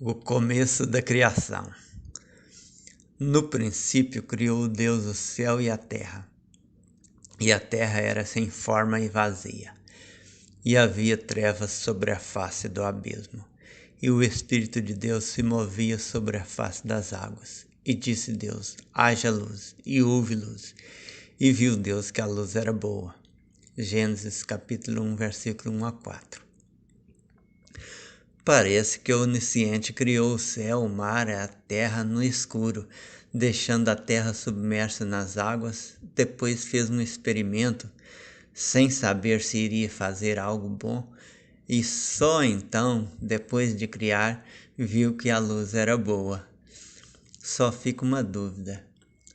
O começo da criação. No princípio criou Deus o céu e a terra era sem forma e vazia, e havia trevas sobre a face do abismo, e o Espírito de Deus se movia sobre a face das águas. E disse Deus: haja luz, e houve luz. E viu Deus que a luz era boa. Gênesis capítulo 1, versículo 1 a 4. Parece que o Onisciente criou o céu, o mar e a terra no escuro, deixando a terra submersa nas águas. Depois fez um experimento, sem saber se iria fazer algo bom, e só então, depois de criar, viu que a luz era boa. Só fica uma dúvida: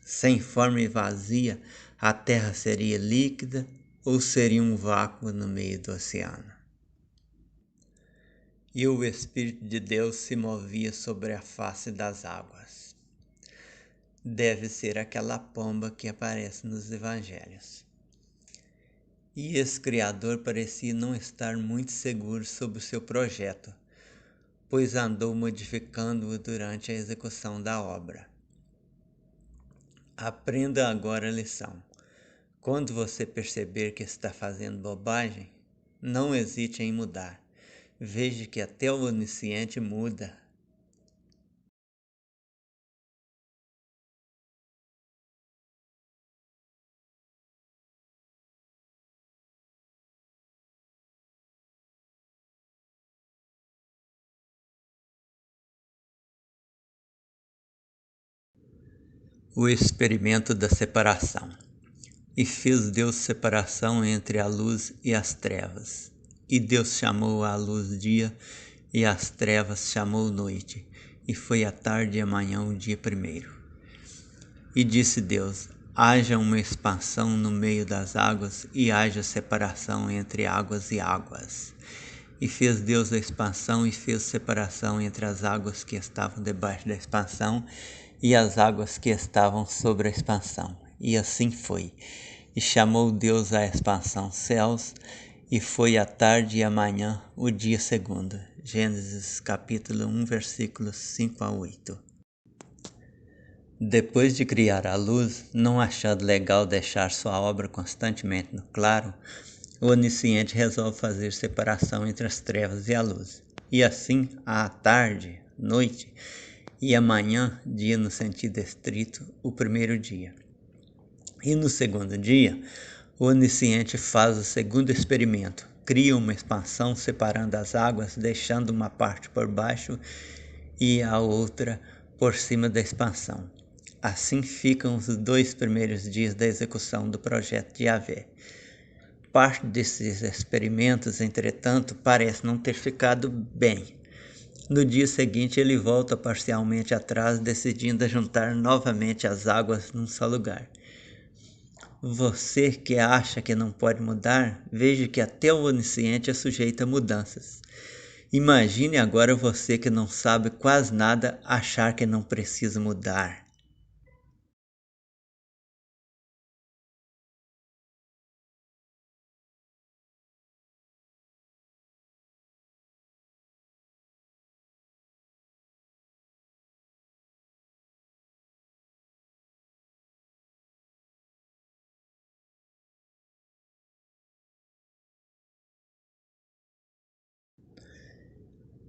sem forma e vazia, a terra seria líquida ou seria um vácuo no meio do oceano? E o Espírito de Deus se movia sobre a face das águas. Deve ser aquela pomba que aparece nos evangelhos. E esse Criador parecia não estar muito seguro sobre o seu projeto, pois andou modificando-o durante a execução da obra. Aprenda agora a lição. Quando você perceber que está fazendo bobagem, não hesite em mudar. Veja que até o Onisciente muda. O experimento da separação. E fez Deus separação entre a luz e as trevas. E Deus chamou a luz dia, e as trevas chamou noite. E foi a tarde e a manhã o dia primeiro. E disse Deus: haja uma expansão no meio das águas, e haja separação entre águas e águas. E fez Deus a expansão, e fez separação entre as águas que estavam debaixo da expansão e as águas que estavam sobre a expansão. E assim foi. E chamou Deus a expansão céus, e foi a tarde e a manhã o dia segundo. Gênesis capítulo 1, versículos 5 a 8. Depois de criar a luz, não achando legal deixar sua obra constantemente no claro, o Onisciente resolve fazer separação entre as trevas e a luz. E assim, à tarde, noite, e amanhã, dia no sentido estrito, o primeiro dia. E no segundo dia, o Onisciente faz o segundo experimento. Cria uma expansão separando as águas, deixando uma parte por baixo e a outra por cima da expansão. Assim ficam os 2 primeiros dias da execução do projeto de Yahvé. Parte desses experimentos, entretanto, parece não ter ficado bem. No dia seguinte, ele volta parcialmente atrás, decidindo juntar novamente as águas num só lugar. Você que acha que não pode mudar, veja que até o Onisciente é sujeito a mudanças. Imagine agora você que não sabe quase nada achar que não precisa mudar.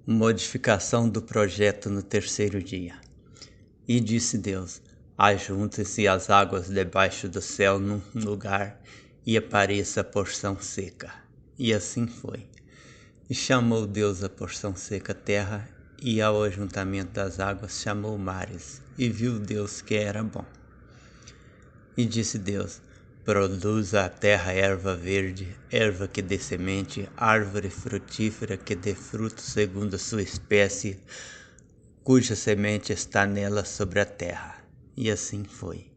Modificação do projeto no terceiro dia. E disse Deus: ajuntem-se as águas debaixo do céu num lugar, e apareça a porção seca. E assim foi. E chamou Deus a porção seca terra, e ao ajuntamento das águas chamou mares. E viu Deus que era bom. E disse Deus: produza a terra erva verde, erva que dê semente, árvore frutífera que dê fruto segundo a sua espécie, cuja semente está nela sobre a terra. E assim foi.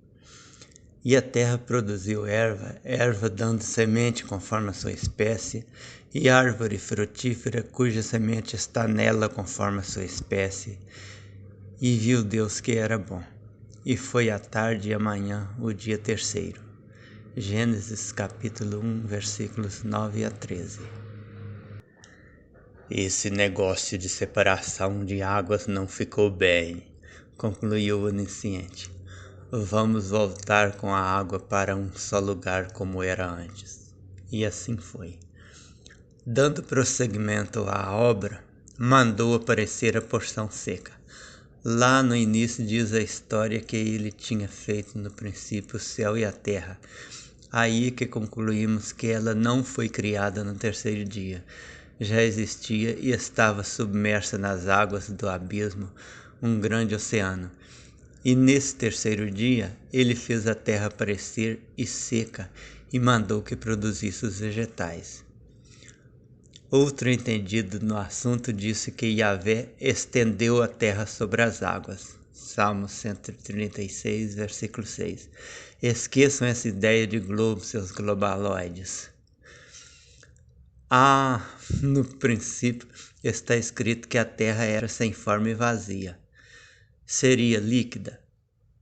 E a terra produziu erva dando semente conforme a sua espécie, e árvore frutífera cuja semente está nela conforme a sua espécie. E viu Deus que era bom. E foi a tarde e a manhã o dia terceiro. Gênesis capítulo 1, versículos 9 a 13. Esse negócio de separação de águas não ficou bem, concluiu o onisciente. Vamos voltar com a água para um só lugar como era antes. E assim foi. Dando prosseguimento à obra, mandou aparecer a porção seca. Lá no início diz a história que ele tinha feito no princípio o céu e a terra. Aí que concluímos que ela não foi criada no terceiro dia. Já existia e estava submersa nas águas do abismo um grande oceano. E nesse terceiro dia ele fez a terra aparecer e seca e mandou que produzisse os vegetais. Outro entendido no assunto disse que Yahvé estendeu a terra sobre as águas. Salmo 136, versículo 6. Esqueçam essa ideia de globo, seus globaloides. No princípio está escrito que a terra era sem forma e vazia. Seria líquida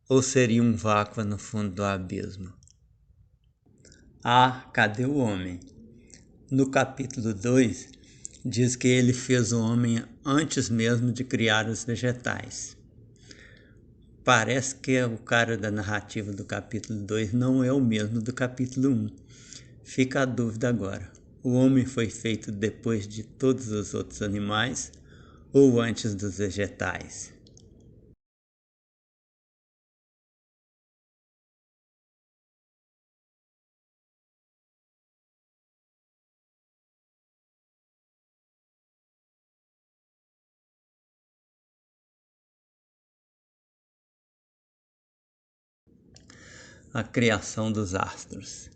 ou seria um vácuo no fundo do abismo? Cadê o homem? No capítulo 2, diz que ele fez o homem antes mesmo de criar os vegetais. Parece que o cara da narrativa do capítulo 2 não é o mesmo do capítulo 1. Fica a dúvida agora. O homem foi feito depois de todos os outros animais ou antes dos vegetais? A criação dos astros.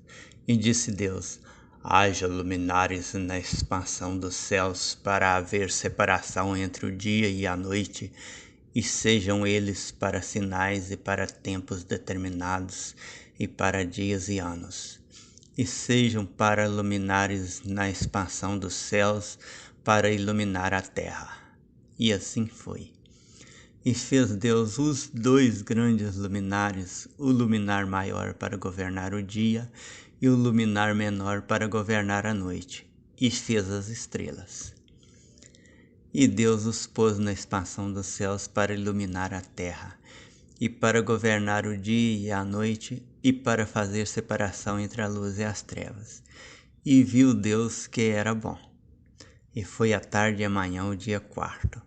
E disse Deus: haja luminares na expansão dos céus para haver separação entre o dia e a noite, e sejam eles para sinais e para tempos determinados, e para dias e anos. E sejam para luminares na expansão dos céus, para iluminar a terra. E assim foi. E fez Deus os dois grandes luminares, o luminar maior para governar o dia e o luminar menor para governar a noite, e fez as estrelas. E Deus os pôs na expansão dos céus para iluminar a terra, e para governar o dia e a noite, e para fazer separação entre a luz e as trevas. E viu Deus que era bom. E foi a tarde e amanhã o dia quarto.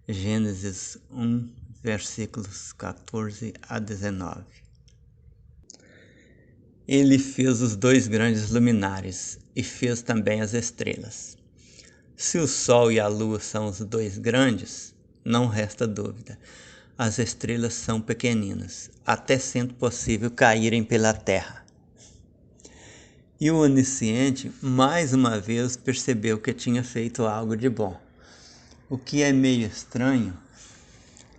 Gênesis 1, versículos 14 a 19. Ele fez os dois grandes luminares e fez também as estrelas. Se o Sol e a Lua são os dois grandes, não resta dúvida. As estrelas são pequeninas, até sendo possível caírem pela terra. E o onisciente, mais uma vez, percebeu que tinha feito algo de bom. O que é meio estranho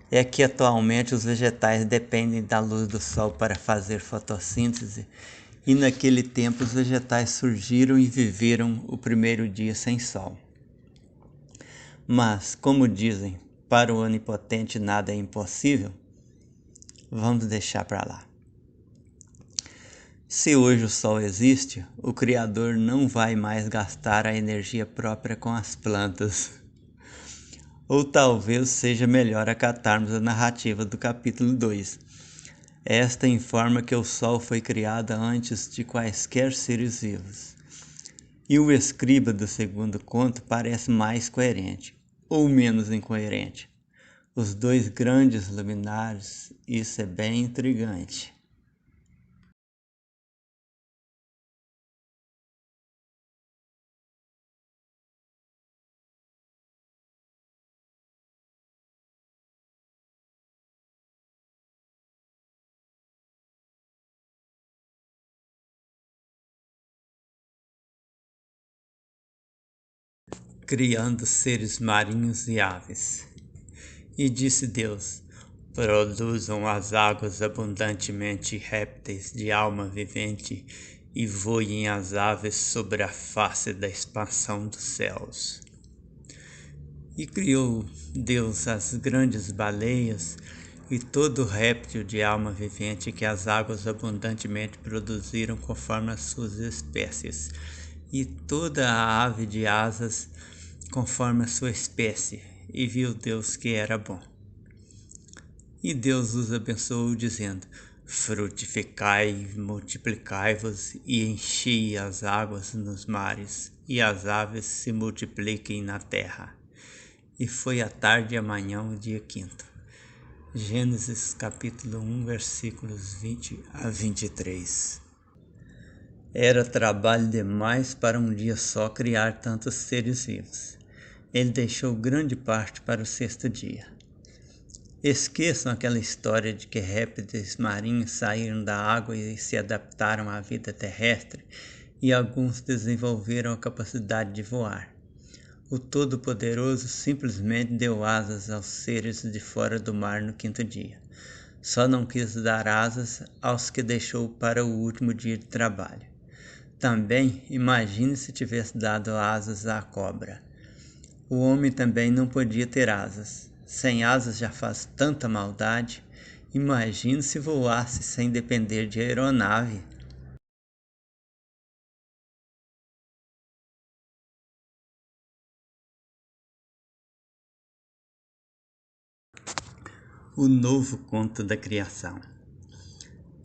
é que atualmente os vegetais dependem da luz do sol para fazer fotossíntese, e naquele tempo os vegetais surgiram e viveram o primeiro dia sem sol. Mas, como dizem, para o onipotente nada é impossível, vamos deixar para lá. Se hoje o sol existe, o Criador não vai mais gastar a energia própria com as plantas. Ou talvez seja melhor acatarmos a narrativa do capítulo 2. Esta informa que o Sol foi criado antes de quaisquer seres vivos. E o escriba do segundo conto parece mais coerente, ou menos incoerente. Os dois grandes luminares, isso é bem intrigante. Criando seres marinhos e aves. E disse Deus: produzam as águas abundantemente répteis de alma vivente, e voem as aves sobre a face da expansão dos céus. E criou Deus as grandes baleias e todo réptil de alma vivente que as águas abundantemente produziram conforme as suas espécies, e toda a ave de asas conforme a sua espécie, e viu Deus que era bom. E Deus os abençoou, dizendo: frutificai, multiplicai-vos e enchei as águas nos mares, e as aves se multipliquem na terra. E foi a tarde e a manhã o dia quinto. Gênesis capítulo 1, versículos 20 a 23. Era trabalho demais para um dia só criar tantos seres vivos. Ele deixou grande parte para o sexto dia. Esqueçam aquela história de que répteis marinhos saíram da água e se adaptaram à vida terrestre, e alguns desenvolveram a capacidade de voar. O Todo-Poderoso simplesmente deu asas aos seres de fora do mar no quinto dia. Só não quis dar asas aos que deixou para o último dia de trabalho. Também imagine se tivesse dado asas à cobra. O homem também não podia ter asas. Sem asas já faz tanta maldade. Imagine se voasse sem depender de aeronave. O novo conto da criação.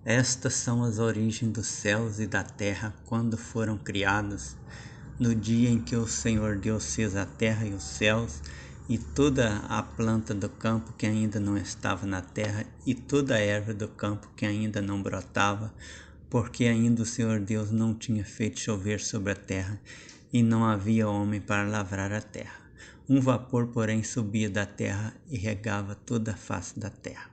Estas são as origens dos céus e da terra quando foram criados, no dia em que o Senhor Deus fez a terra e os céus, e toda a planta do campo que ainda não estava na terra, e toda a erva do campo que ainda não brotava, porque ainda o Senhor Deus não tinha feito chover sobre a terra, e não havia homem para lavrar a terra. Um vapor, porém, subia da terra e regava toda a face da terra.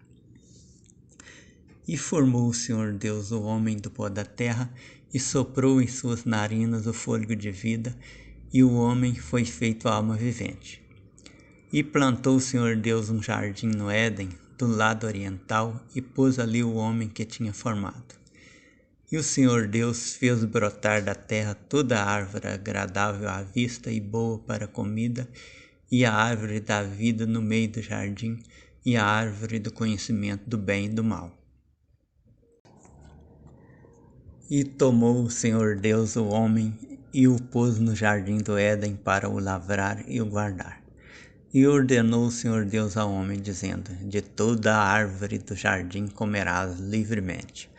E formou o Senhor Deus o homem do pó da terra, e soprou em suas narinas o fôlego de vida, e o homem foi feito alma vivente. E plantou o Senhor Deus um jardim no Éden, do lado oriental, e pôs ali o homem que tinha formado. E o Senhor Deus fez brotar da terra toda a árvore agradável à vista e boa para a comida, e a árvore da vida no meio do jardim, e a árvore do conhecimento do bem e do mal. E tomou o Senhor Deus o homem e o pôs no jardim do Éden para o lavrar e o guardar. E ordenou o Senhor Deus ao homem, dizendo: de toda a árvore do jardim comerás livremente,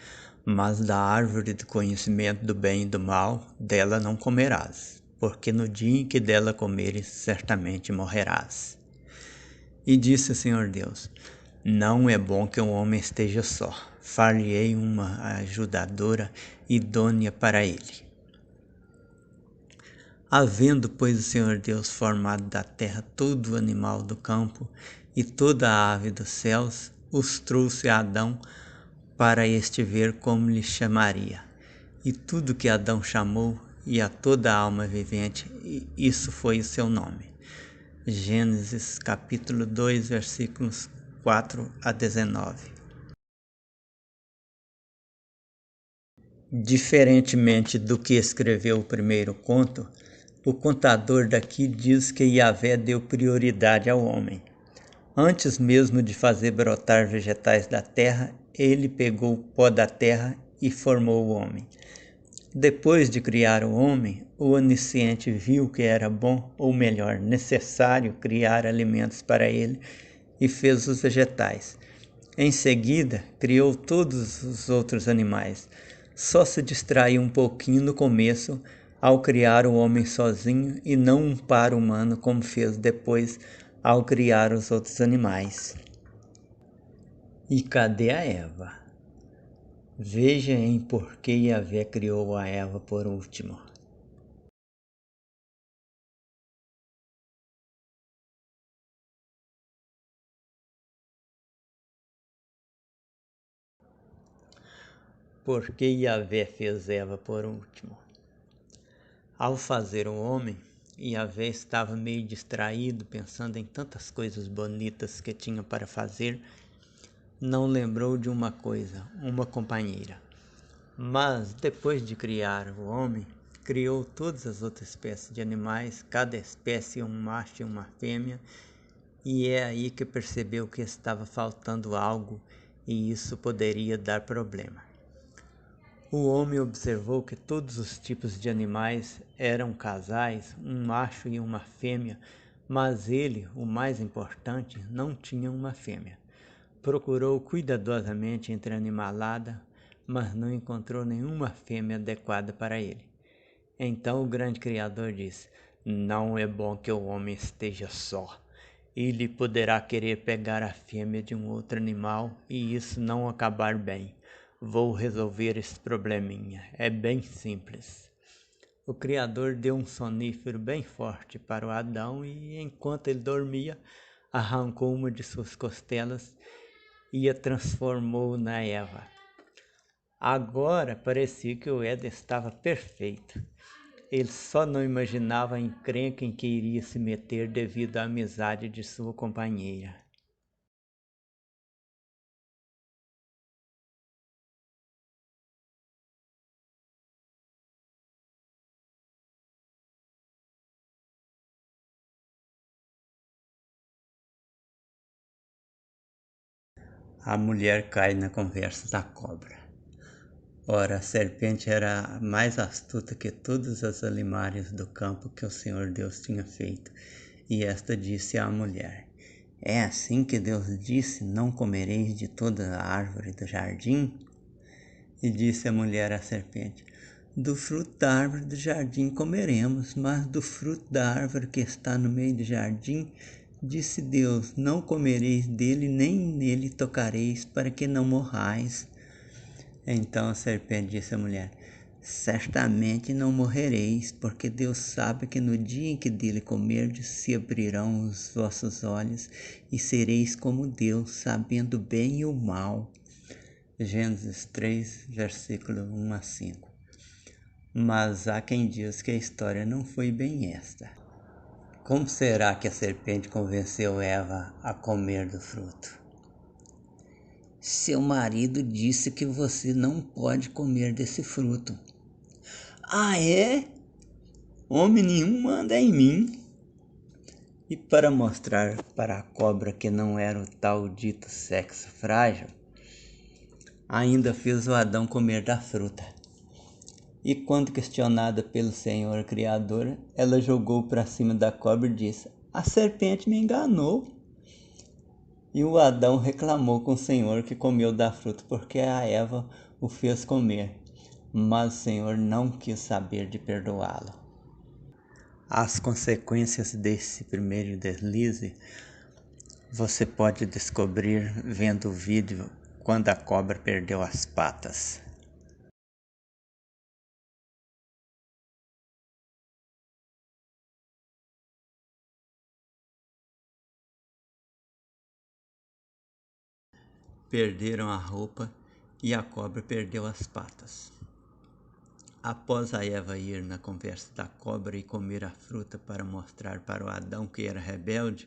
mas da árvore do conhecimento do bem e do mal, dela não comerás, porque no dia em que dela comeres, certamente morrerás. E disse o Senhor Deus: não é bom que o homem esteja só. Far-lhe-ei uma ajudadora idônea para ele. Havendo, pois, o Senhor Deus formado da terra todo o animal do campo e toda a ave dos céus, os trouxe a Adão para este ver como lhe chamaria. E tudo que Adão chamou, e a toda a alma vivente, isso foi o seu nome. Gênesis capítulo 2, versículos 4 a 19. Diferentemente do que escreveu o primeiro conto, o contador daqui diz que Yahvé deu prioridade ao homem. Antes mesmo de fazer brotar vegetais da terra, ele pegou o pó da terra e formou o homem. Depois de criar o homem, o Onisciente viu que era bom, ou melhor, necessário criar alimentos para ele e fez os vegetais. Em seguida, criou todos os outros animais. Só se distraiu um pouquinho no começo ao criar o homem sozinho e não um par humano como fez depois ao criar os outros animais. E cadê a Eva? Veja em por que Yahvé criou a Eva por último. Por que Yahvé fez Eva por último? Ao fazer o homem, Yahvé estava meio distraído, pensando em tantas coisas bonitas que tinha para fazer, não lembrou de uma coisa, uma companheira. Mas, depois de criar o homem, criou todas as outras espécies de animais, cada espécie um macho e uma fêmea, e é aí que percebeu que estava faltando algo e isso poderia dar problema. O homem observou que todos os tipos de animais eram casais, um macho e uma fêmea, mas ele, o mais importante, não tinha uma fêmea. Procurou cuidadosamente entre a animalada, mas não encontrou nenhuma fêmea adequada para ele. Então o grande Criador disse: Não é bom que o homem esteja só. Ele poderá querer pegar a fêmea de um outro animal e isso não acabar bem. Vou resolver esse probleminha. É bem simples. O Criador deu um sonífero bem forte para o Adão e, enquanto ele dormia, arrancou uma de suas costelas e a transformou na Eva. Agora parecia que o Éden estava perfeito. Ele só não imaginava a encrenca em que iria se meter devido à amizade de sua companheira. A mulher cai na conversa da cobra. Ora, a serpente era mais astuta que todas as alimárias do campo que o Senhor Deus tinha feito. E esta disse à mulher: É assim que Deus disse: Não comereis de toda a árvore do jardim? E disse a mulher à serpente: Do fruto da árvore do jardim comeremos, mas do fruto da árvore que está no meio do jardim, disse Deus: Não comereis dele, nem nele tocareis, para que não morrais. Então a serpente disse à mulher: Certamente não morrereis, porque Deus sabe que no dia em que dele comerdes, se abrirão os vossos olhos, e sereis como Deus, sabendo o bem e o mal. Gênesis 3, versículo 1 a 5. Mas há quem diz que a história não foi bem esta. Como será que a serpente convenceu Eva a comer do fruto? Seu marido disse que você não pode comer desse fruto. Ah, é? Homem nenhum manda em mim. E para mostrar para a cobra que não era o tal dito sexo frágil, ainda fez o Adão comer da fruta. E quando questionada pelo Senhor Criador, ela jogou para cima da cobra e disse: A serpente me enganou. E o Adão reclamou com o Senhor que comeu da fruta porque a Eva o fez comer. Mas o Senhor não quis saber de perdoá-lo. As consequências desse primeiro deslize você pode descobrir vendo o vídeo Quando a Cobra Perdeu as Patas. Perderam a roupa e a cobra perdeu as patas. Após a Eva ir na conversa da cobra e comer a fruta para mostrar para o Adão que era rebelde,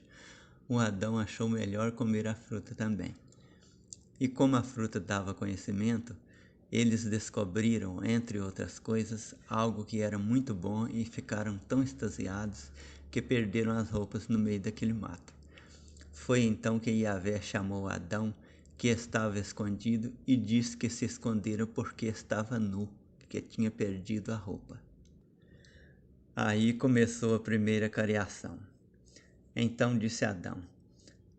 o Adão achou melhor comer a fruta também. E como a fruta dava conhecimento, eles descobriram, entre outras coisas, algo que era muito bom e ficaram tão extasiados que perderam as roupas no meio daquele mato. Foi então que Yahvé chamou Adão, que estava escondido, e disse que se esconderam porque estava nu, que tinha perdido a roupa. Aí começou a primeira cariação. Então disse Adão: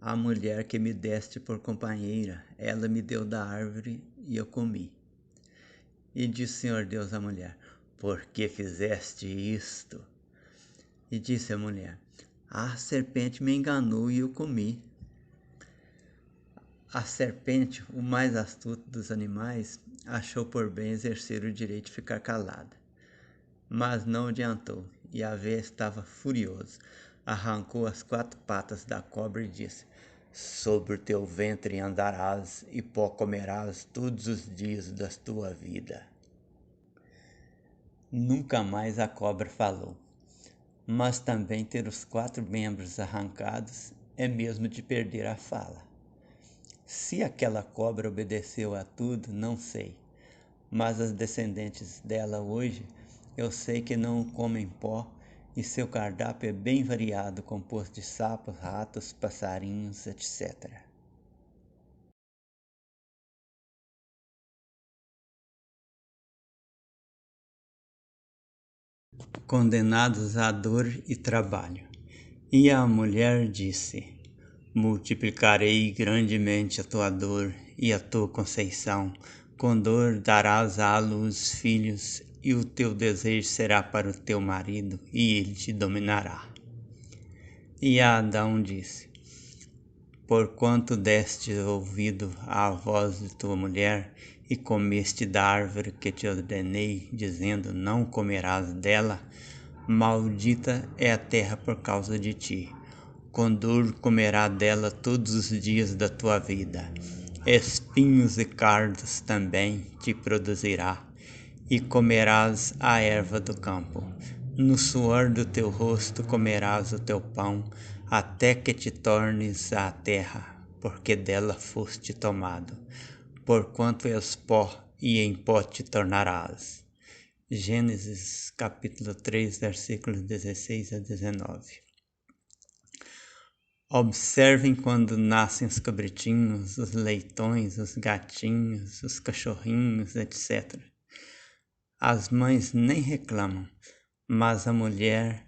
A mulher que me deste por companheira, ela me deu da árvore e eu comi. E disse o Senhor Deus à mulher: Por que fizeste isto? E disse a mulher: A serpente me enganou e eu comi. A serpente, o mais astuto dos animais, achou por bem exercer o direito de ficar calada. Mas não adiantou, e Yahvé estava furioso. Arrancou as 4 patas da cobra e disse: Sobre o teu ventre andarás e pó comerás todos os dias da tua vida. Nunca mais a cobra falou. Mas também ter os 4 membros arrancados é mesmo de perder a fala. Se aquela cobra obedeceu a tudo, não sei. Mas as descendentes dela hoje, eu sei que não comem pó e seu cardápio é bem variado, composto de sapos, ratos, passarinhos, etc. condenados à dor e trabalho. E a mulher disse: multiplicarei grandemente a tua dor e a tua conceição. Com dor darás à luz filhos, e o teu desejo será para o teu marido, e ele te dominará. E Adão disse: porquanto deste ouvido à voz de tua mulher, e comeste da árvore que te ordenei, dizendo: não comerás dela, maldita é a terra por causa de ti. Com dor comerá dela todos os dias da tua vida. Espinhos e cardos também te produzirá, e comerás a erva do campo. No suor do teu rosto comerás o teu pão, até que te tornes à terra, porque dela foste tomado. Porquanto és pó, e em pó te tornarás. Gênesis capítulo 3, versículos 16 a 19. Observem quando nascem os cabritinhos, os leitões, os gatinhos, os cachorrinhos, etc. As mães nem reclamam, mas a mulher,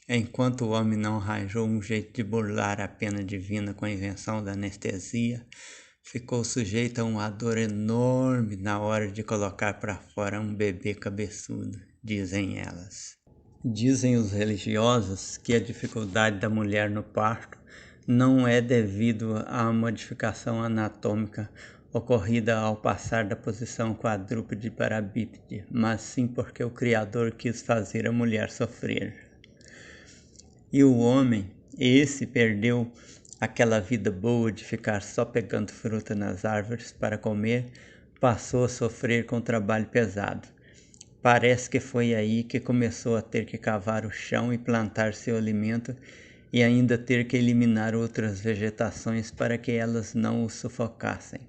enquanto o homem não arranjou um jeito de burlar a pena divina com a invenção da anestesia, ficou sujeita a uma dor enorme na hora de colocar para fora um bebê cabeçudo, dizem elas. Dizem os religiosos que a dificuldade da mulher no parto não é devido à modificação anatômica ocorrida ao passar da posição quadrúpede para a bípede, mas sim porque o Criador quis fazer a mulher sofrer. E o homem, esse perdeu aquela vida boa de ficar só pegando fruta nas árvores para comer, passou a sofrer com trabalho pesado. Parece que foi aí que começou a ter que cavar o chão e plantar seu alimento e ainda ter que eliminar outras vegetações para que elas não o sufocassem.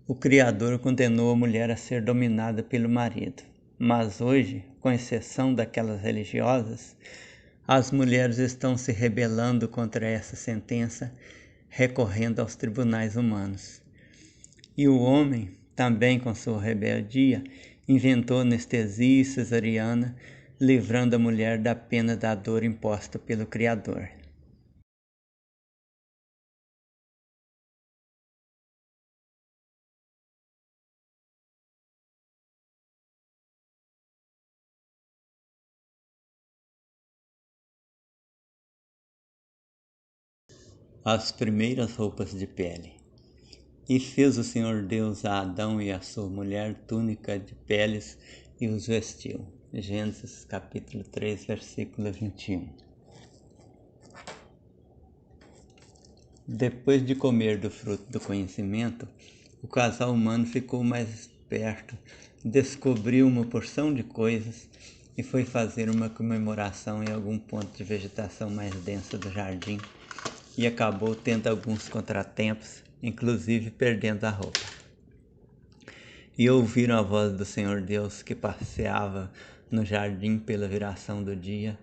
O Criador condenou a mulher a ser dominada pelo marido, mas hoje, com exceção daquelas religiosas, as mulheres estão se rebelando contra essa sentença, recorrendo aos tribunais humanos. E o homem, também com sua rebeldia, inventou anestesia cesariana, livrando a mulher da pena da dor imposta pelo Criador. As primeiras roupas de pele. E fez o Senhor Deus a Adão e a sua mulher túnica de peles e os vestiu. Gênesis capítulo 3, versículo 21. Depois de comer do fruto do conhecimento, o casal humano ficou mais esperto, descobriu uma porção de coisas e foi fazer uma comemoração em algum ponto de vegetação mais densa do jardim e acabou tendo alguns contratempos, inclusive perdendo a roupa. E ouviram a voz do Senhor Deus que passeava no jardim pela viração do dia,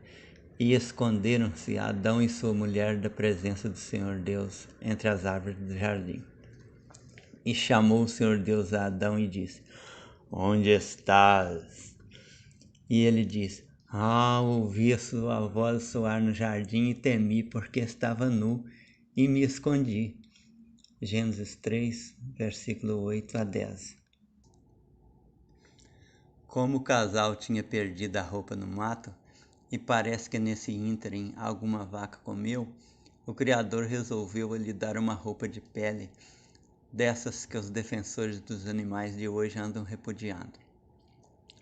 e esconderam-se Adão e sua mulher da presença do Senhor Deus entre as árvores do jardim. E chamou o Senhor Deus a Adão e disse: onde estás? E ele disse: ouvi a sua voz soar no jardim e temi, porque estava nu e me escondi. Gênesis 3, versículo 8 a 10. Como o casal tinha perdido a roupa no mato, e parece que nesse ínterim alguma vaca comeu, o Criador resolveu lhe dar uma roupa de pele, dessas que os defensores dos animais de hoje andam repudiando.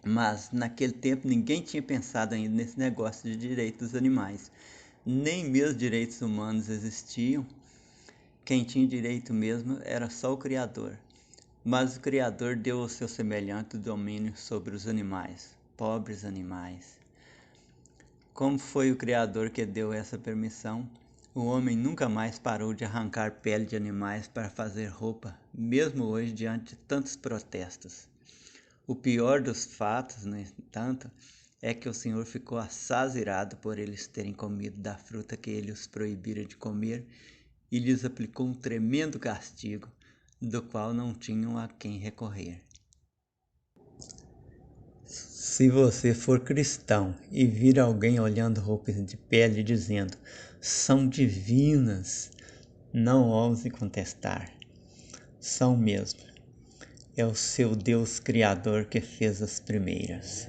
Mas naquele tempo ninguém tinha pensado ainda nesse negócio de direitos dos animais, nem mesmo direitos humanos existiam. Quem tinha direito mesmo era só o Criador. Mas o Criador deu ao seu semelhante o domínio sobre os animais, pobres animais. Como foi o Criador que deu essa permissão, o homem nunca mais parou de arrancar pele de animais para fazer roupa, mesmo hoje diante de tantos protestos. O pior dos fatos, no entanto, é que o Senhor ficou assazirado por eles terem comido da fruta que ele os proibira de comer e lhes aplicou um tremendo castigo, do qual não tinham a quem recorrer. Se você for cristão e vir alguém olhando roupas de pele dizendo são divinas, não ouse contestar. São mesmo. É o seu Deus Criador que fez as primeiras.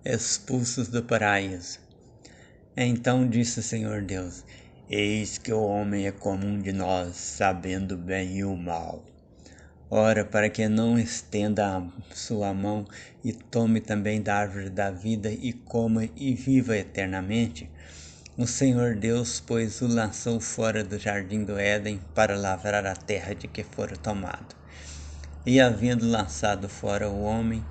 Expulsos do paraíso. Então disse o Senhor Deus: Eis que o homem é como um de nós, sabendo o bem e o mal. Ora, para que não estenda a sua mão e tome também da árvore da vida e coma e viva eternamente, o Senhor Deus, pois, o lançou fora do jardim do Éden para lavrar a terra de que fora tomado. E havendo lançado fora o homem,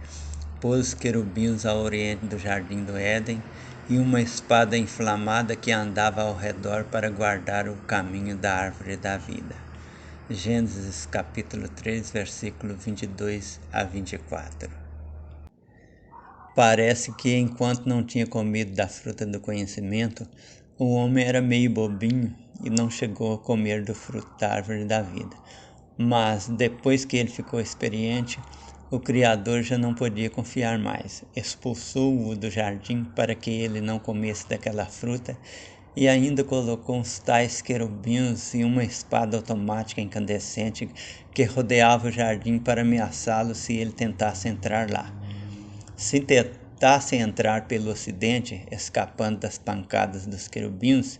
pôs querubins ao oriente do jardim do Éden e uma espada inflamada que andava ao redor para guardar o caminho da árvore da vida. Gênesis capítulo 3, versículo 22 a 24. Parece que enquanto não tinha comido da fruta do conhecimento, o homem era meio bobinho e não chegou a comer do fruto da árvore da vida. Mas depois que ele ficou experiente, o Criador já não podia confiar mais. Expulsou-o do jardim para que ele não comesse daquela fruta e ainda colocou uns tais querubins e uma espada automática incandescente que rodeava o jardim para ameaçá-lo se ele tentasse entrar lá. Se tentasse entrar pelo ocidente, escapando das pancadas dos querubins,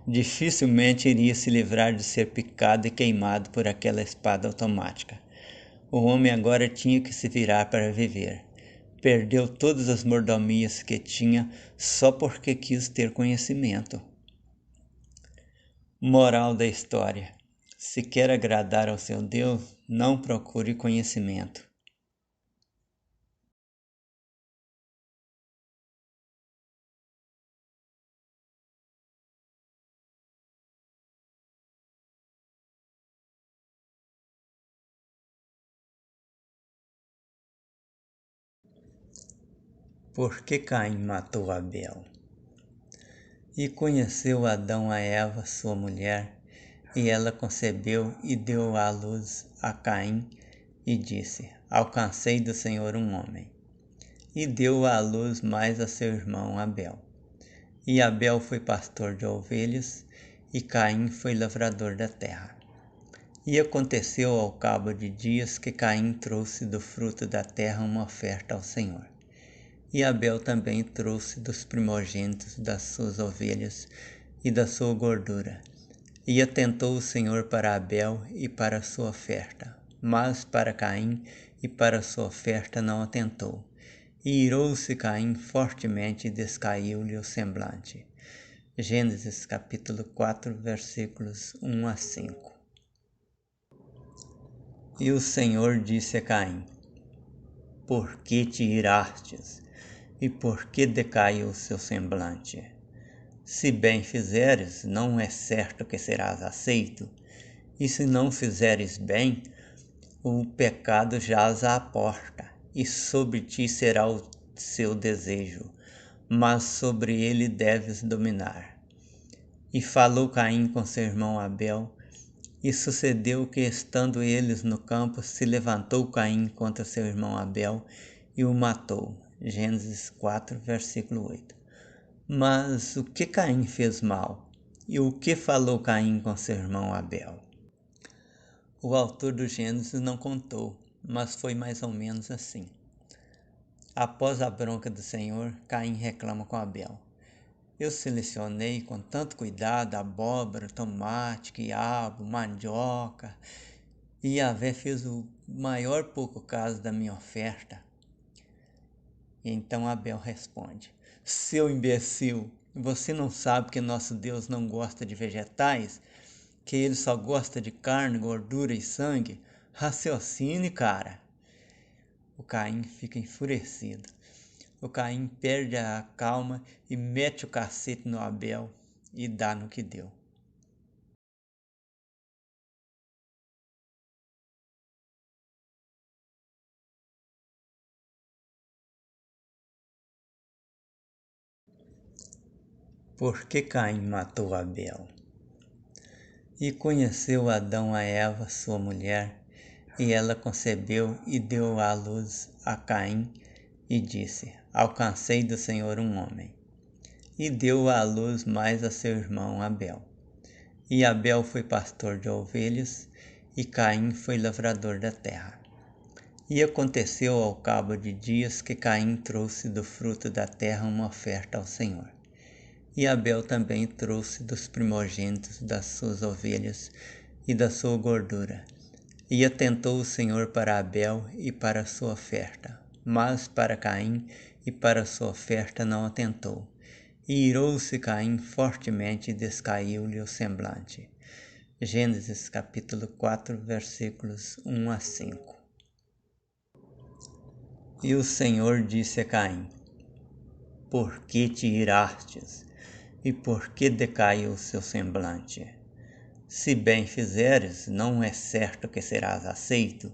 dificilmente iria se livrar de ser picado e queimado por aquela espada automática. O homem agora tinha que se virar para viver. Perdeu todas as mordomias que tinha só porque quis ter conhecimento. Moral da história: se quer agradar ao seu Deus, não procure conhecimento. Por que Caim matou Abel? E conheceu Adão a Eva, sua mulher, e ela concebeu e deu à luz a Caim, e disse: Alcancei do Senhor um homem. E deu à luz mais a seu irmão Abel. E Abel foi pastor de ovelhas, e Caim foi lavrador da terra. E aconteceu ao cabo de dias que Caim trouxe do fruto da terra uma oferta ao Senhor. E Abel também trouxe dos primogênitos das suas ovelhas e da sua gordura. E atentou o Senhor para Abel e para a sua oferta, mas para Caim e para a sua oferta não atentou. E irou-se Caim fortemente e descaiu-lhe o semblante. Gênesis capítulo 4, versículos 1 a 5. E o Senhor disse a Caim: Por que te irastes? E por que decaiu o seu semblante? Se bem fizeres, não é certo que serás aceito, e se não fizeres bem, o pecado jaz à porta, e sobre ti será o seu desejo, mas sobre ele deves dominar. E falou Caim com seu irmão Abel, e sucedeu que, estando eles no campo, se levantou Caim contra seu irmão Abel e o matou. Gênesis 4, versículo 8. Mas o que Caim fez mal? E o que falou Caim com seu irmão Abel? O autor do Gênesis não contou, mas foi mais ou menos assim. Após a bronca do Senhor, Caim reclama com Abel. Eu selecionei com tanto cuidado abóbora, tomate, quiabo, mandioca, e Yahvé fez o maior pouco caso da minha oferta. E então Abel responde: Seu imbecil, você não sabe que nosso Deus não gosta de vegetais? Que ele só gosta de carne, gordura e sangue? Raciocine, cara. O Caim fica enfurecido. O Caim perde a calma e mete o cacete no Abel e dá no que deu. Por que Caim matou Abel? E conheceu Adão a Eva, sua mulher, e ela concebeu e deu à luz a Caim, e disse: Alcancei do Senhor um homem. E deu à luz mais a seu irmão Abel. E Abel foi pastor de ovelhas, e Caim foi lavrador da terra. E aconteceu ao cabo de dias que Caim trouxe do fruto da terra uma oferta ao Senhor. E Abel também trouxe dos primogênitos das suas ovelhas e da sua gordura. E atentou o Senhor para Abel e para a sua oferta, mas para Caim e para a sua oferta não atentou. E irou-se Caim fortemente e descaiu-lhe o semblante. Gênesis capítulo 4, versículos 1 a 5. E o Senhor disse a Caim: Por que te irastes? E por que decaiu o seu semblante? Se bem fizeres, não é certo que serás aceito,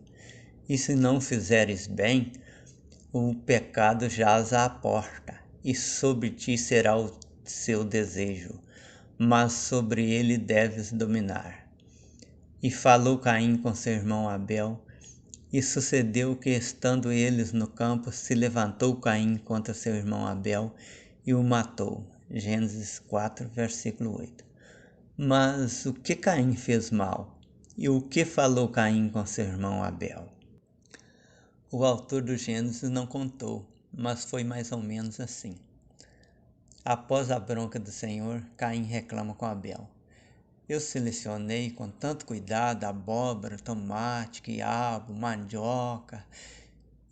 e se não fizeres bem, o pecado jaz à porta, e sobre ti será o seu desejo, mas sobre ele deves dominar. E falou Caim com seu irmão Abel, e sucedeu que, estando eles no campo, se levantou Caim contra seu irmão Abel e o matou. Gênesis 4, versículo 8. Mas o que Caim fez mal? E o que falou Caim com seu irmão Abel? O autor do Gênesis não contou, mas foi mais ou menos assim. Após a bronca do Senhor, Caim reclama com Abel. Eu selecionei com tanto cuidado abóbora, tomate, quiabo, mandioca,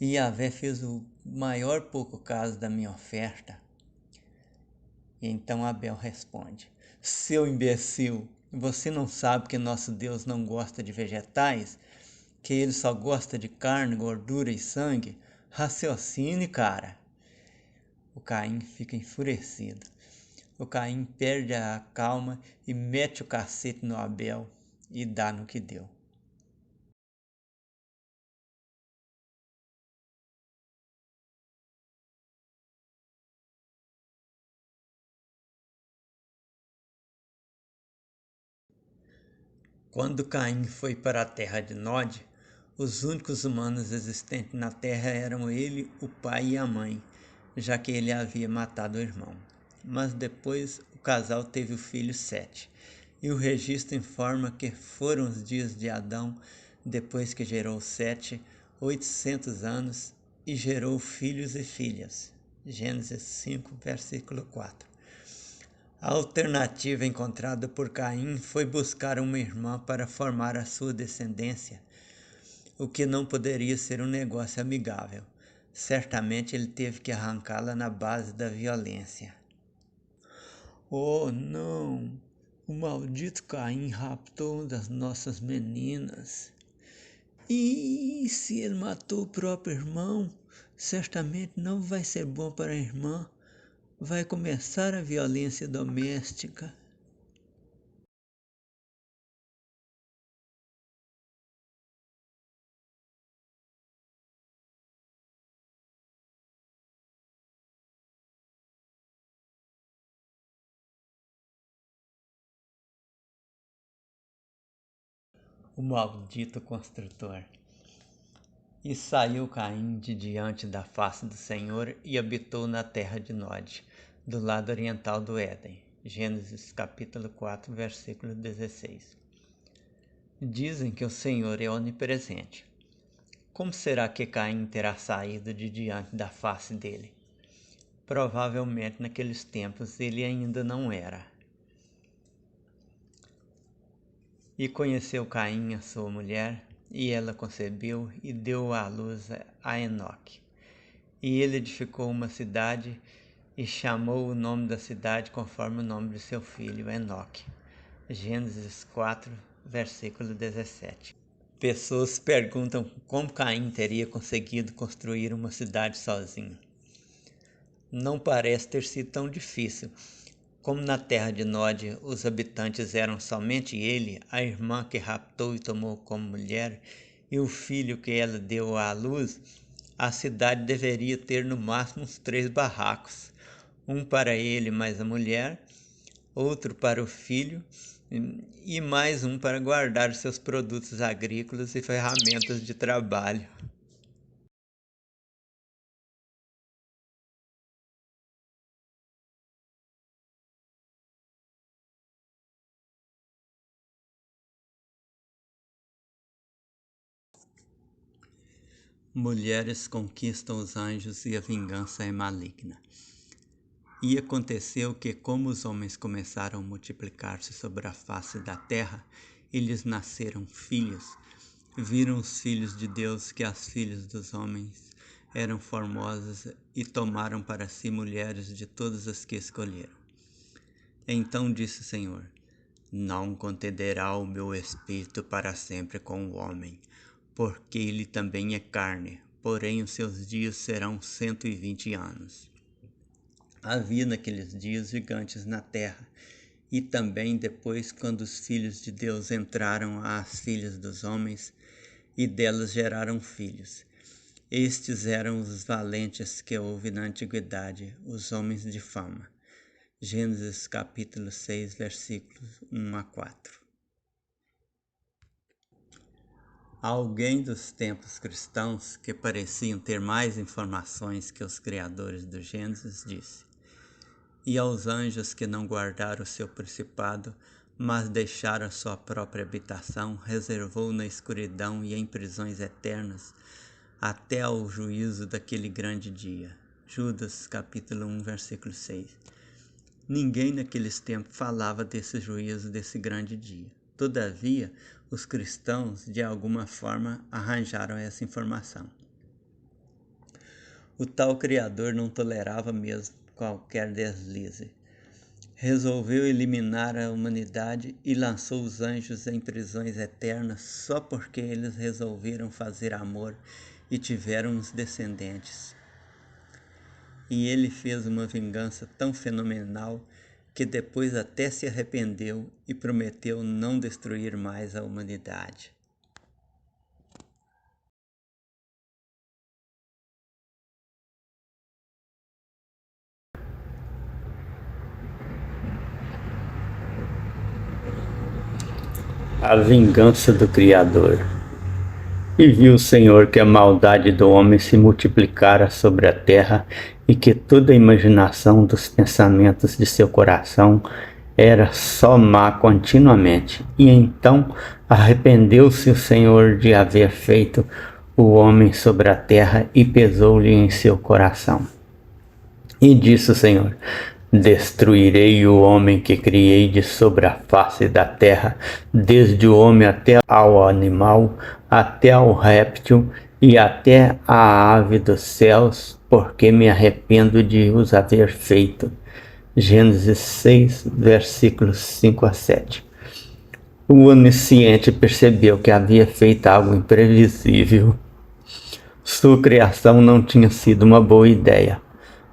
e Yahvé fez o maior pouco caso da minha oferta. Então Abel responde: Seu imbecil, você não sabe que nosso Deus não gosta de vegetais? Que ele só gosta de carne, gordura e sangue? Raciocine, cara. O Caim fica enfurecido. O Caim perde a calma e mete o cacete no Abel e dá no que deu. Quando Caim foi para a terra de Nod, os únicos humanos existentes na terra eram ele, o pai e a mãe, já que ele havia matado o irmão. Mas depois o casal teve o filho Sete, e o registro informa que foram os dias de Adão, depois que gerou Sete, 800 anos, e gerou filhos e filhas. Gênesis 5, versículo 4. A alternativa encontrada por Caim foi buscar uma irmã para formar a sua descendência, o que não poderia ser um negócio amigável. Certamente ele teve que arrancá-la na base da violência. Oh, não! O maldito Caim raptou uma das nossas meninas. E se ele matou o próprio irmão, certamente não vai ser bom para a irmã. Vai começar a violência doméstica. O maldito construtor. E saiu Caim de diante da face do Senhor e habitou na terra de Nod, do lado oriental do Éden. Gênesis capítulo 4, versículo 16. Dizem que o Senhor é onipresente. Como será que Caim terá saído de diante da face dele? Provavelmente naqueles tempos ele ainda não era. E conheceu Caim a sua mulher, e ela concebeu e deu à luz a Enoque. E ele edificou uma cidade e chamou o nome da cidade conforme o nome de seu filho, Enoque. Gênesis 4, versículo 17. Pessoas perguntam como Caim teria conseguido construir uma cidade sozinho. Não parece ter sido tão difícil. Como na terra de Nod os habitantes eram somente ele, a irmã que raptou e tomou como mulher, e o filho que ela deu à luz, a cidade deveria ter no máximo uns 3 barracos, um para ele mais a mulher, outro para o filho e mais um para guardar seus produtos agrícolas e ferramentas de trabalho. Mulheres conquistam os anjos e a vingança é maligna. E aconteceu que, como os homens começaram a multiplicar-se sobre a face da terra, e lhes nasceram filhos, viram os filhos de Deus que as filhas dos homens eram formosas e tomaram para si mulheres de todas as que escolheram. Então disse o Senhor: Não contenderá o meu espírito para sempre com o homem, porque ele também é carne, porém os seus dias serão 120 anos. Havia naqueles dias gigantes na terra, e também depois, quando os filhos de Deus entraram às filhas dos homens, e delas geraram filhos. Estes eram os valentes que houve na antiguidade, os homens de fama. Gênesis capítulo 6, versículos 1 a 4. Alguém dos tempos cristãos, que pareciam ter mais informações que os criadores do Gênesis, disse: E aos anjos que não guardaram o seu principado, mas deixaram a sua própria habitação, reservou na escuridão e em prisões eternas, até ao juízo daquele grande dia. Judas capítulo 1, versículo 6. Ninguém naqueles tempos falava desse juízo, desse grande dia. Todavia, os cristãos, de alguma forma, arranjaram essa informação. O tal Criador não tolerava mesmo qualquer deslize. Resolveu eliminar a humanidade e lançou os anjos em prisões eternas só porque eles resolveram fazer amor e tiveram uns descendentes. E ele fez uma vingança tão fenomenal que depois até se arrependeu e prometeu não destruir mais a humanidade. A vingança do Criador. E viu o Senhor que a maldade do homem se multiplicara sobre a terra e que toda a imaginação dos pensamentos de seu coração era só má continuamente. E então arrependeu-se o Senhor de haver feito o homem sobre a terra e pesou-lhe em seu coração. E disse o Senhor: Destruirei o homem que criei de sobre a face da terra, desde o homem até ao animal, até ao réptil e até à ave dos céus, porque me arrependo de os haver feito. Gênesis 6, versículos 5 a 7. O onisciente percebeu que havia feito algo imprevisível. Sua criação não tinha sido uma boa ideia,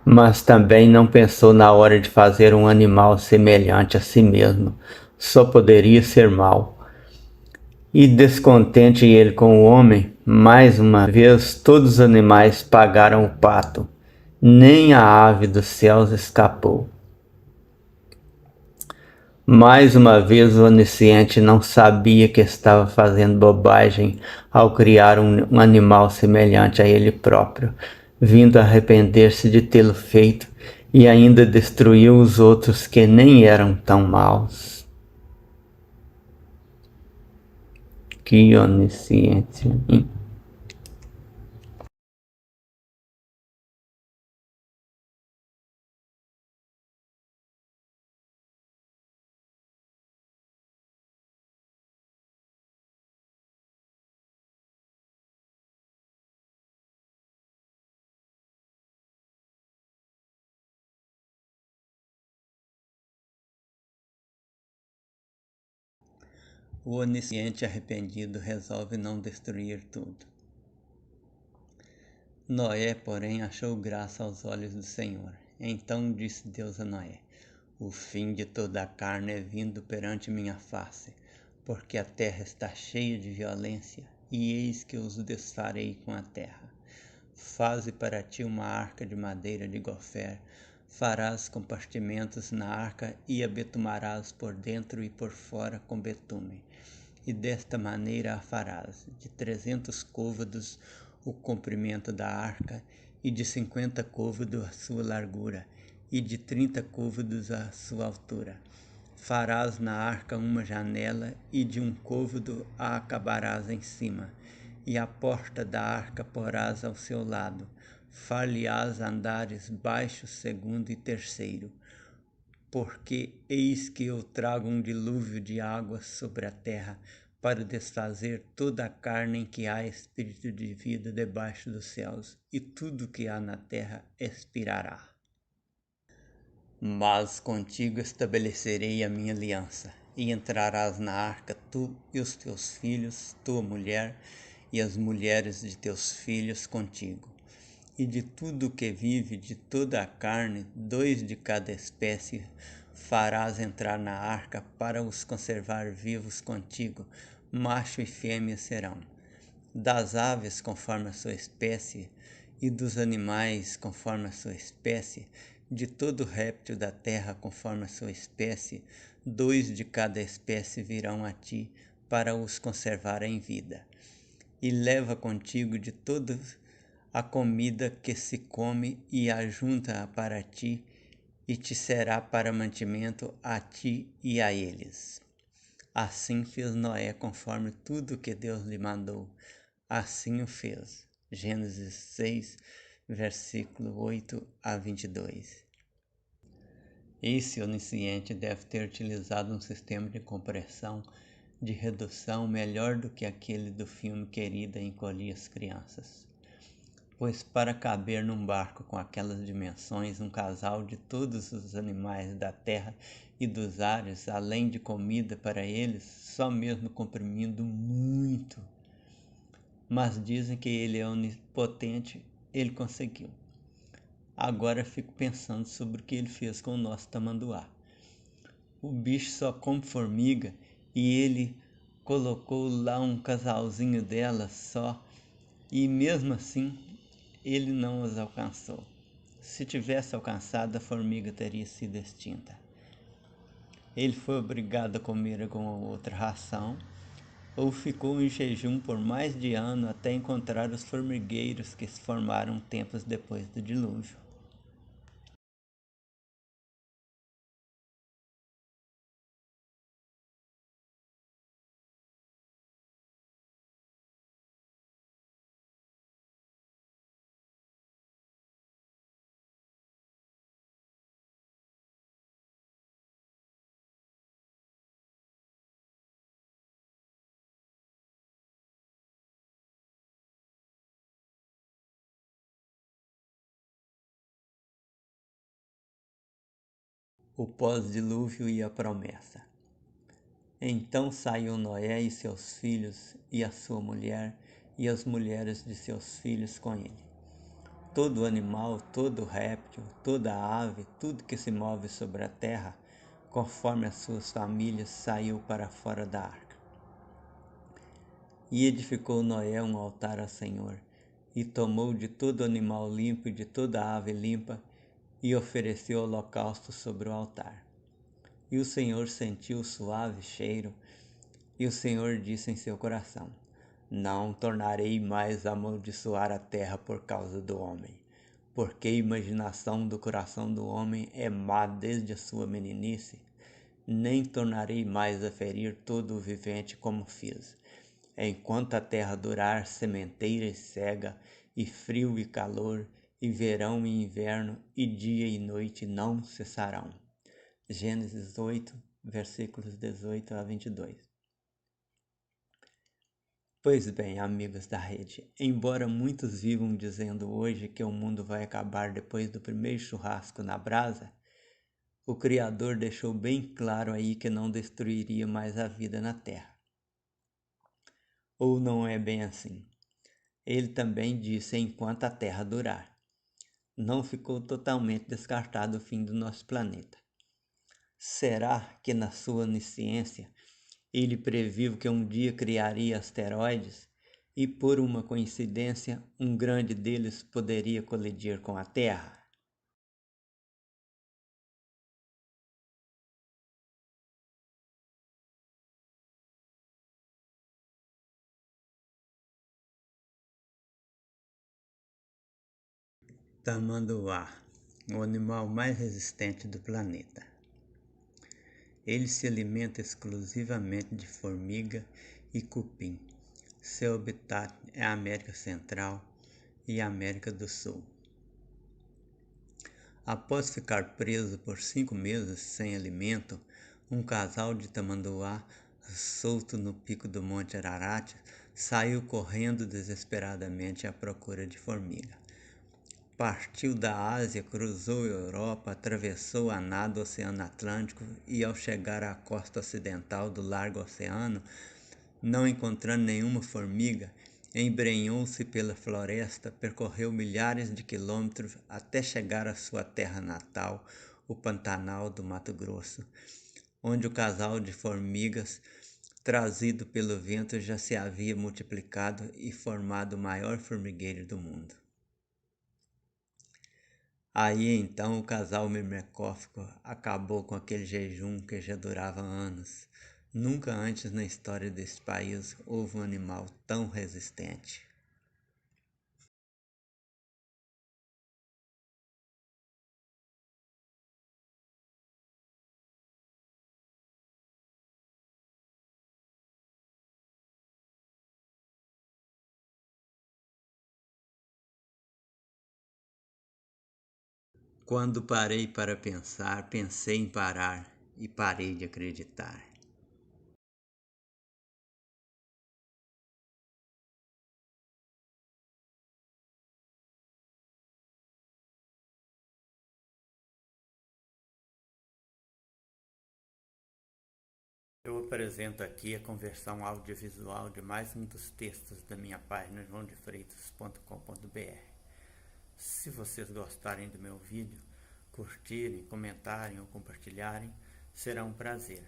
mas também não pensou na hora de fazer um animal semelhante a si mesmo. Só poderia ser mau. E descontente ele com o homem, mais uma vez todos os animais pagaram o pato. Nem a ave dos céus escapou. Mais uma vez o onisciente não sabia que estava fazendo bobagem ao criar um animal semelhante a ele próprio, vindo a arrepender-se de tê-lo feito, e ainda destruiu os outros que nem eram tão maus. Que onisciente! O onisciente arrependido resolve não destruir tudo. Noé, porém, achou graça aos olhos do Senhor. Então disse Deus a Noé: O fim de toda a carne é vindo perante minha face, porque a terra está cheia de violência, e eis que os desfarei com a terra. Faze para ti uma arca de madeira de gofer, Farás compartimentos na arca e a betumarás por dentro e por fora com betume. E desta maneira a farás: de 300 côvados o comprimento da arca, e de 50 côvados a sua largura, e de 30 côvados a sua altura. Farás na arca uma janela, e de 1 côvado a acabarás em cima, e a porta da arca porás ao seu lado. Far-lhe-ás andares baixos, segundo e terceiro, porque eis que eu trago um dilúvio de águas sobre a terra, para desfazer toda a carne em que há espírito de vida debaixo dos céus, e tudo que há na terra expirará. Mas contigo estabelecerei a minha aliança, e entrarás na arca tu e os teus filhos, tua mulher, e as mulheres de teus filhos contigo. E de tudo que vive, de toda a carne, 2 de cada espécie, farás entrar na arca para os conservar vivos contigo, macho e fêmea serão. Das aves conforme a sua espécie, e dos animais conforme a sua espécie, de todo réptil da terra conforme a sua espécie, 2 de cada espécie virão a ti para os conservar em vida. E leva contigo de toda a comida que se come e ajunta-a para ti, e te será para mantimento a ti e a eles. Assim fez Noé conforme tudo que Deus lhe mandou. Assim o fez. Gênesis 6, versículo 8 a 22. Esse onisciente deve ter utilizado um sistema de compressão de redução melhor do que aquele do filme Querida Encolhi as Crianças. Pois para caber num barco com aquelas dimensões um casal de todos os animais da terra e dos ares, além de comida para eles, só mesmo comprimindo muito. Mas dizem que ele é onipotente, ele conseguiu. Agora fico pensando sobre o que ele fez com o nosso tamanduá. O bicho só come formiga e ele colocou lá um casalzinho delas só, e mesmo assim ele não os alcançou. Se tivesse alcançado, a formiga teria sido extinta. Ele foi obrigado a comer alguma outra ração, ou ficou em jejum por mais de ano até encontrar os formigueiros que se formaram tempos depois do dilúvio. O pós-dilúvio e a promessa. Então saiu Noé e seus filhos, e a sua mulher, e as mulheres de seus filhos com ele. Todo animal, todo réptil, toda ave, tudo que se move sobre a terra, conforme as suas famílias, saiu para fora da arca. E edificou Noé um altar ao Senhor, e tomou de todo animal limpo e de toda ave limpa, e ofereceu holocausto sobre o altar. E o Senhor sentiu o suave cheiro, e o Senhor disse em seu coração: Não tornarei mais a amaldiçoar a terra por causa do homem, porque a imaginação do coração do homem é má desde a sua meninice. Nem tornarei mais a ferir todo o vivente como fiz. Enquanto a terra durar sementeira e cega, e frio e calor, e verão e inverno, e dia e noite não cessarão. Gênesis 8, versículos 18 a 22. Pois bem, amigos da rede, embora muitos vivam dizendo hoje que o mundo vai acabar depois do primeiro churrasco na brasa, o Criador deixou bem claro aí que não destruiria mais a vida na terra. Ou não é bem assim? Ele também disse enquanto a terra durar. Não ficou totalmente descartado o fim do nosso planeta. Será que na sua onisciência ele previu que um dia criaria asteroides e, por uma coincidência, um grande deles poderia colidir com a Terra? Tamanduá, o animal mais resistente do planeta. Ele se alimenta exclusivamente de formiga e cupim. Seu habitat é a América Central e a América do Sul. Após ficar preso por 5 meses sem alimento, um casal de tamanduá solto no pico do Monte Ararat saiu correndo desesperadamente à procura de formiga. Partiu da Ásia, cruzou a Europa, atravessou a nado o Oceano Atlântico e, ao chegar à costa ocidental do Largo Oceano, não encontrando nenhuma formiga, embrenhou-se pela floresta, percorreu milhares de quilômetros até chegar à sua terra natal, o Pantanal do Mato Grosso, onde o casal de formigas, trazido pelo vento, já se havia multiplicado e formado o maior formigueiro do mundo. Aí então o casal mimicófico acabou com aquele jejum que já durava anos. Nunca antes na história desse país houve um animal tão resistente. Quando parei para pensar, pensei em parar e parei de acreditar. Eu apresento aqui a conversão audiovisual de mais um dos textos da minha página joaodefreitas.com.br. Se vocês gostarem do meu vídeo, curtirem, comentarem ou compartilharem, será um prazer.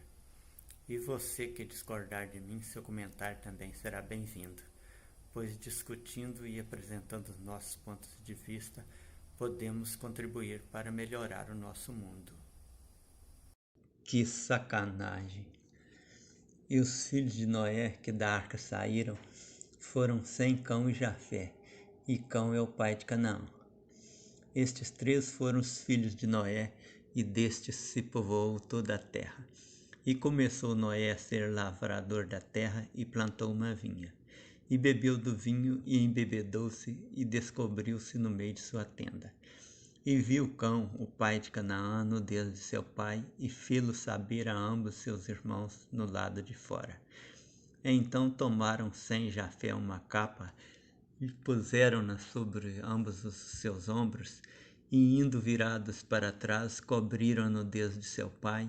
E você que discordar de mim, seu comentário também será bem-vindo, pois discutindo e apresentando os nossos pontos de vista, podemos contribuir para melhorar o nosso mundo. Que sacanagem! E os filhos de Noé que da arca saíram foram Sem, Cão e Jafé, e Cão é o pai de Canaã. Estes três foram os filhos de Noé, e destes se povoou toda a terra. E começou Noé a ser lavrador da terra, e plantou uma vinha. E bebeu do vinho, e embebedou-se, e descobriu-se no meio de sua tenda. E viu Cão, o pai de Canaã, no Deus de seu pai, e fê-lo saber a ambos seus irmãos no lado de fora. Então tomaram Sem e Jafé uma capa, e puseram-na sobre ambos os seus ombros, e indo virados para trás, cobriram a nudez de seu pai,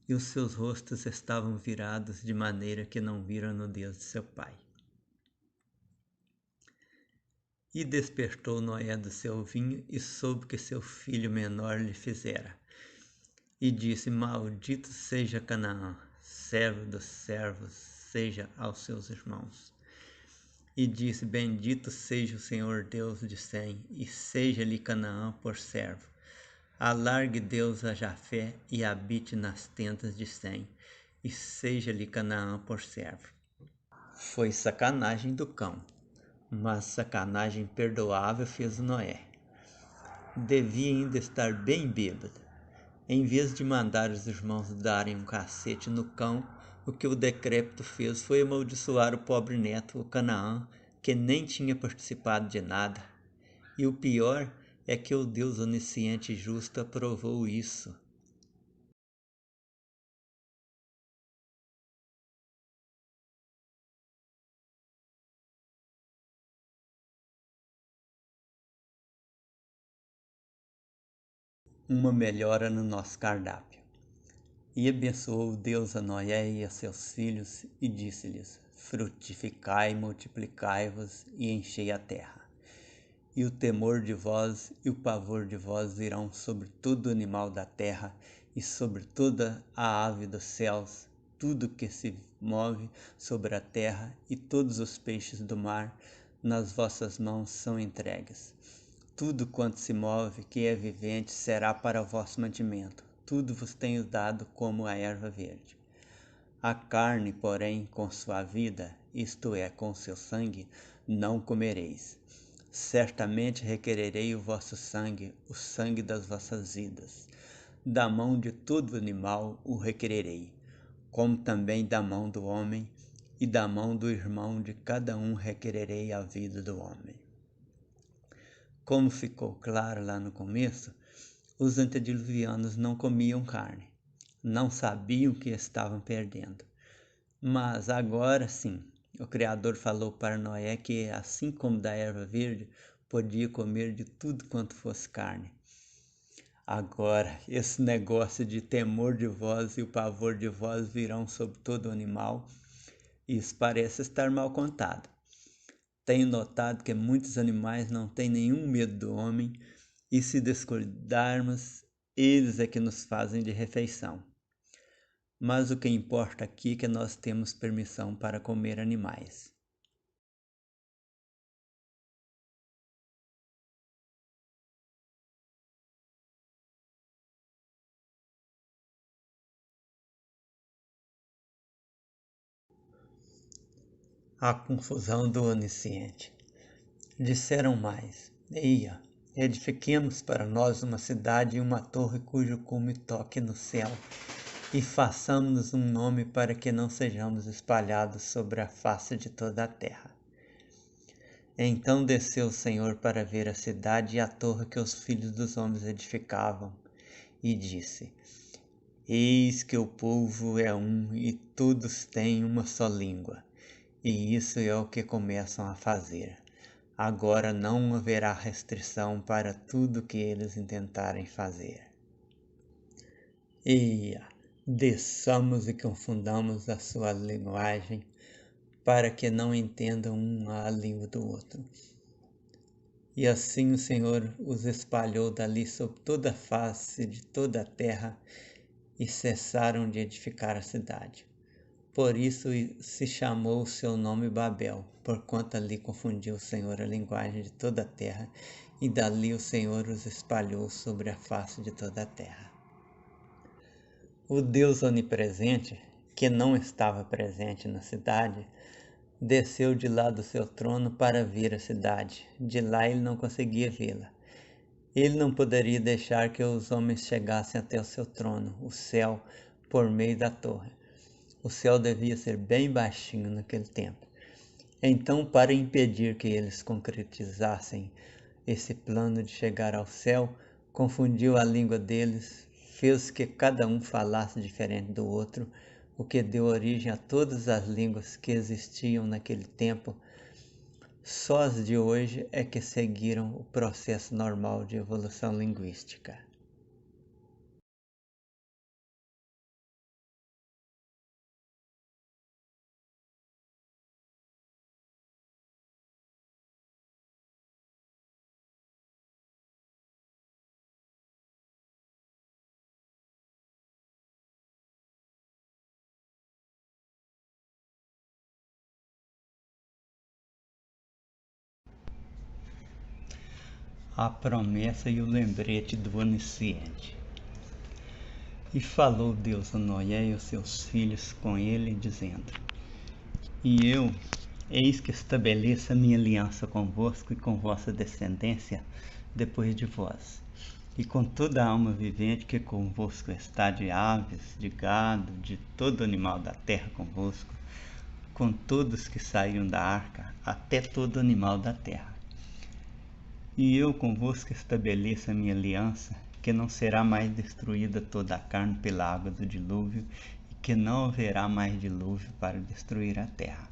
e os seus rostos estavam virados de maneira que não viram a nudez de seu pai. E despertou Noé do seu vinho, e soube que seu filho menor lhe fizera. E disse: Maldito seja Canaã, servo dos servos, seja aos seus irmãos. E disse: Bendito seja o Senhor Deus de Sem, e seja-lhe Canaã por servo. Alargue Deus a Jafé, e habite nas tendas de Sem, e seja-lhe Canaã por servo. Foi sacanagem do cão, mas sacanagem perdoável fez Noé. Devia ainda estar bem bêbado. Em vez de mandar os irmãos darem um cacete no cão, o que o decrépito fez foi amaldiçoar o pobre neto, o Canaã, que nem tinha participado de nada. E o pior é que o Deus onisciente e justo aprovou isso. Uma melhora no nosso cardápio. E abençoou Deus a Noé e a seus filhos, e disse-lhes: Frutificai, multiplicai-vos e enchei a terra. E o temor de vós e o pavor de vós virão sobre todo animal da terra, e sobre toda a ave dos céus, tudo que se move sobre a terra, e todos os peixes do mar, nas vossas mãos são entregues. Tudo quanto se move, que é vivente, será para o vosso mantimento. Tudo vos tenho dado como a erva verde. A carne, porém, com sua vida, isto é, com seu sangue, não comereis. Certamente requererei o vosso sangue, o sangue das vossas vidas. Da mão de todo animal o requererei, como também da mão do homem, e da mão do irmão de cada um requererei a vida do homem. Como ficou claro lá no começo, os antediluvianos não comiam carne, não sabiam o que estavam perdendo. Mas agora sim, o Criador falou para Noé que, assim como da erva verde, podia comer de tudo quanto fosse carne. Agora, esse negócio de temor de vós e o pavor de vós virão sobre todo animal, isso parece estar mal contado. Tenho notado que muitos animais não têm nenhum medo do homem, e se descuidarmos, eles é que nos fazem de refeição. Mas o que importa aqui é que nós temos permissão para comer animais. A confusão do onisciente. Disseram mais: Eia, edifiquemos para nós uma cidade e uma torre cujo cume toque no céu, e façamos-nos um nome para que não sejamos espalhados sobre a face de toda a terra. Então desceu o Senhor para ver a cidade e a torre que os filhos dos homens edificavam, e disse: Eis que o povo é um e todos têm uma só língua, e isso é o que começam a fazer. Agora não haverá restrição para tudo que eles intentarem fazer. Eia, desçamos e confundamos a sua linguagem, para que não entendam um a língua do outro. E assim o Senhor os espalhou dali sobre toda a face de toda a terra, e cessaram de edificar a cidade. Por isso se chamou o seu nome Babel, porquanto ali confundiu o Senhor a linguagem de toda a terra, e dali o Senhor os espalhou sobre a face de toda a terra. O Deus onipresente, que não estava presente na cidade, desceu de lá do seu trono para ver a cidade. De lá ele não conseguia vê-la. Ele não poderia deixar que os homens chegassem até o seu trono, o céu, por meio da torre. O céu devia ser bem baixinho naquele tempo. Então, para impedir que eles concretizassem esse plano de chegar ao céu, confundiu a língua deles, fez que cada um falasse diferente do outro, o que deu origem a todas as línguas que existiam naquele tempo. Só as de hoje é que seguiram o processo normal de evolução linguística. A promessa e o lembrete do onisciente. E falou Deus a Noé e aos seus filhos com ele, dizendo: E eu, eis que estabeleço a minha aliança convosco e com vossa descendência depois de vós, e com toda a alma vivente que convosco está, de aves, de gado, de todo animal da terra convosco, com todos que saíram da arca, até todo animal da terra. E eu convosco estabeleço a minha aliança, que não será mais destruída toda a carne pela água do dilúvio, e que não haverá mais dilúvio para destruir a terra.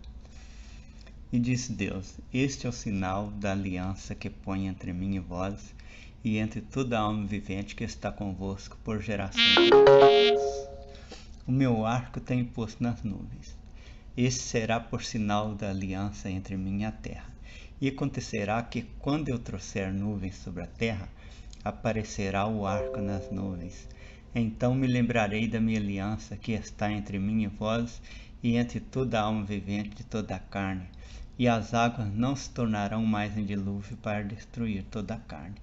E disse Deus: Este é o sinal da aliança que põe entre mim e vós, e entre toda a alma vivente que está convosco por gerações. O meu arco tenho posto nas nuvens. Este será por sinal da aliança entre mim e a terra. E acontecerá que, quando eu trouxer nuvens sobre a terra, aparecerá o arco nas nuvens. Então me lembrarei da minha aliança que está entre mim e vós, e entre toda a alma vivente de toda a carne. E as águas não se tornarão mais em dilúvio para destruir toda a carne.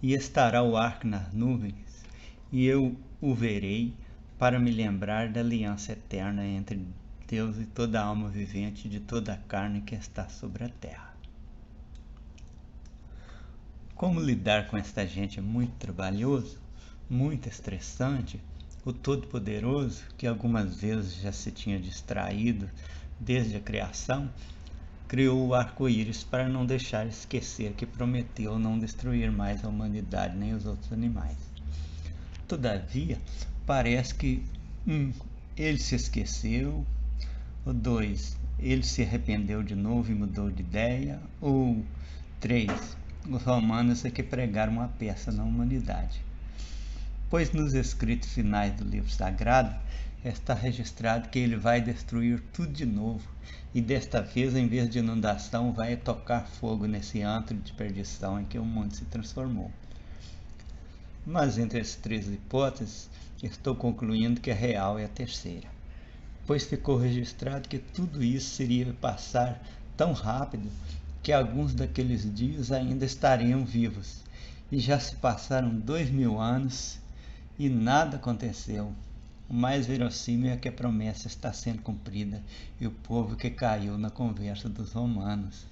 E estará o arco nas nuvens, e eu o verei, para me lembrar da aliança eterna entre Deus e toda a alma vivente de toda a carne que está sobre a terra. Como lidar com esta gente é muito trabalhoso, muito estressante, o Todo-Poderoso, que algumas vezes já se tinha distraído desde a criação, criou o arco-íris para não deixar esquecer que prometeu não destruir mais a humanidade nem os outros animais. Todavia, parece que ele se esqueceu, ou 2, ele se arrependeu de novo e mudou de ideia, ou 3, os romanos é que pregaram uma peça na humanidade. Pois nos escritos finais do livro sagrado está registrado que ele vai destruir tudo de novo, e desta vez, em vez de inundação, vai tocar fogo nesse antro de perdição em que o mundo se transformou. Mas entre as 3 hipóteses, estou concluindo que a real é a terceira, pois ficou registrado que tudo isso seria passar tão rápido que alguns daqueles dias ainda estariam vivos, e já se passaram 2000 anos e nada aconteceu. O mais verossímil é que a promessa está sendo cumprida e o povo que caiu na conversa dos romanos.